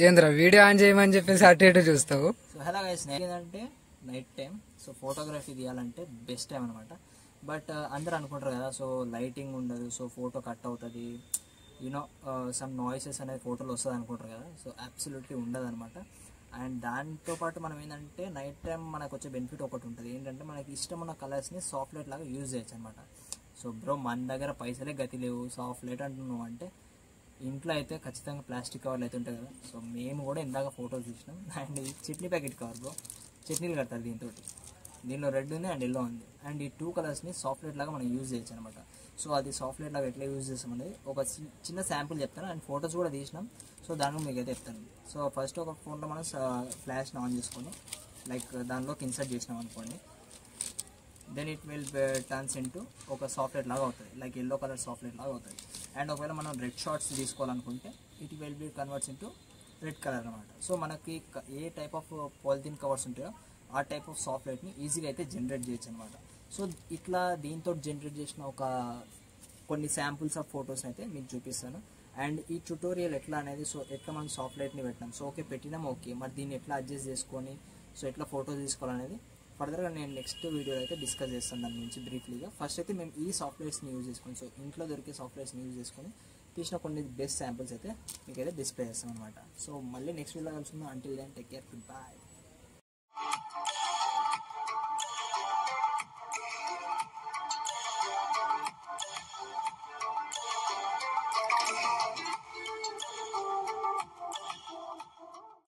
ఏంద్రా video on చేయమని చెప్పేసి అటు ఇటు చూస్తావు. సో హలో గైస్, ఏంటంటే నైట్ టైం సో ఫోటోగ్రఫీ తీయాలంటే బెస్ట్ టైం అనమాట. బట్ అందరూ అనుకుంటారు కదా, సో లైటింగ్ ఉండదు, సో ఫోటో కట్ అవుతుంది, యూనో సమ్ నాయిసెస్ అనేది ఫోటోలో వస్తుంది అనుకుంటారు కదా. సో అబ్సల్యూట్లీ ఉండదు అనమాట. అండ్ దాంతోపాటు మనం ఏంటంటే నైట్ టైం మనకు వచ్చే బెనిఫిట్ ఒకటి ఉంటుంది, ఏంటంటే మనకి ఇష్టమున్న కలర్స్ని సాఫ్ట్ లైట్ లాగా యూజ్ చేయొచ్చు అనమాట. సో బ్రో మన దగ్గర పైసలే గతి లేవు, సాఫ్ట్ లైట్ అంటున్నావు అంటే ఇంట్లో అయితే ఖచ్చితంగా ప్లాస్టిక్ కవర్లు అయితే ఉంటాయి కదా. సో మేము కూడా ఇందాక ఫోటోలు తీసినాం. అండ్ ఈ చట్నీ ప్యాకెట్ కవర్ బ్రో, చట్నీలు కడతారు దీనిలో రెడ్ ఉంది అండ్ ఎల్లో ఉంది. అండ్ ఈ 2 కలర్స్ని సాఫ్ట్ లైట్ లాగా మనం యూజ్ చేయొచ్చు అనమాట. సో అది సాఫ్ట్ లైట్ లాగా ఎట్లా యూజ్ చేస్తామనేది ఒక చిన్న శాంపుల్ చెప్తాను. అండ్ ఫొటోస్ కూడా తీసినాం, సో దానికి మీకు అయితే చెప్తాను. సో ఫస్ట్ ఒక ఫోన్లో మనం ఫ్లాష్ని ఆన్ చేసుకొని లైక్ దానిలోకి ఇన్సర్ట్ చేసినాం అనుకోండి, then it will turns into ఒక సాఫ్ట్ లైట్ లాగా అవుతుంది, like yellow colour soft light లాగా అవుతుంది. అండ్ ఒకవేళ మనం రెడ్ షార్ట్స్ తీసుకోవాలనుకుంటే it will be converts into red colour అనమాట. సో మనకి ఏ టైప్ ఆఫ్ పాలిథిన్ కవర్స్ ఉంటాయో ఆ టైప్ ఆఫ్ సాఫ్ట్ లైట్ని ఈజీగా అయితే జనరేట్ చేయొచ్చు అనమాట. సో ఇట్లా దీంతో జనరేట్ చేసిన కొన్ని శాంపుల్స్ ఆఫ్ ఫొటోస్ అయితే మీకు చూపిస్తాను. అండ్ ఈ ట్యుటోరియల్ ఎట్లా అనేది, సో ఎట్లా మనం సాఫ్ట్ లైట్ని పెట్టినాం, సో ఓకే పెట్టినాం, ఓకే మరి దీన్ని ఎట్లా అడ్జస్ట్ చేసుకొని సో ఎట్లా ఫోటో తీసుకోవాలనేది ఫర్దర్గా నేను నెక్స్ట్ వీడియో అయితే డిస్కస్ చేస్తాను దాని గురించి బ్రీఫ్లీగా. ఫస్ట్ అయితే మేము ఈ సాఫ్ట్వేర్స్ని యూజ్ చేసుకొని, సో ఇంట్లో దొరికే సాఫ్ట్వేర్స్ని యూజ్ చేసుకొని తీసిన కొన్ని బెస్ట్ శాంపుల్స్ అయితే మీకైతే డిస్ప్లే చేస్తాం అనమాట. సో మళ్ళీ నెక్స్ట్ వీడియో కలుసుకుందాం. Until then take care, good by.